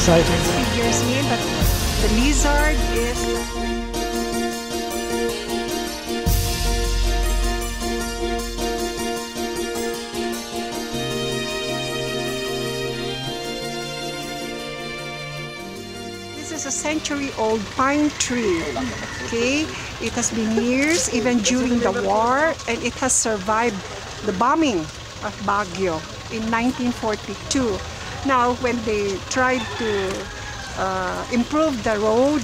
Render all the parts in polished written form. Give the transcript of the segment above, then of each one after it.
exciting. Figures in, but the lizard is. This is a century-old pine tree. Okay, it has been years, even during the war, and it has survived the bombing of Baguio in 1942. Now, when they tried to improve the road,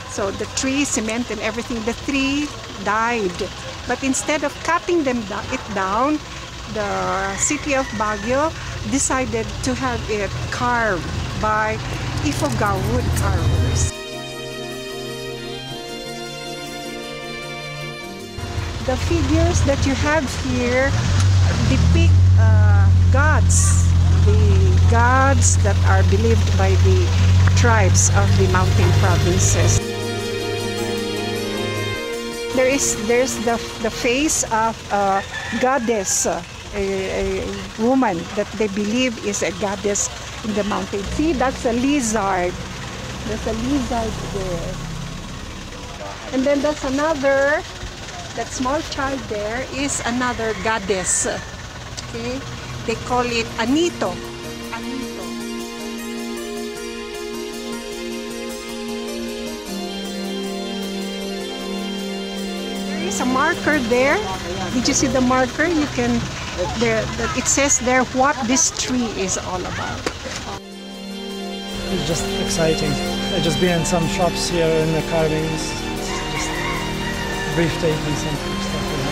so the tree, cement and everything, the tree died. But instead of cutting it down, the city of Baguio decided to have it carved by Ifugao wood carvers. The figures that you have here depict gods, the gods that are believed by the tribes of the mountain provinces. There's the face of a goddess, a woman that they believe is a goddess in the mountain. See, that's a lizard. There's a lizard there. And then that's another, that small child there is another goddess. Okay? They call it Anito. Anito. There is a marker there. Did you see the marker? You can, it says there what this tree is all about. It's just exciting. I just been in some shops here in the carvings. It's just breathtaking, some stuff.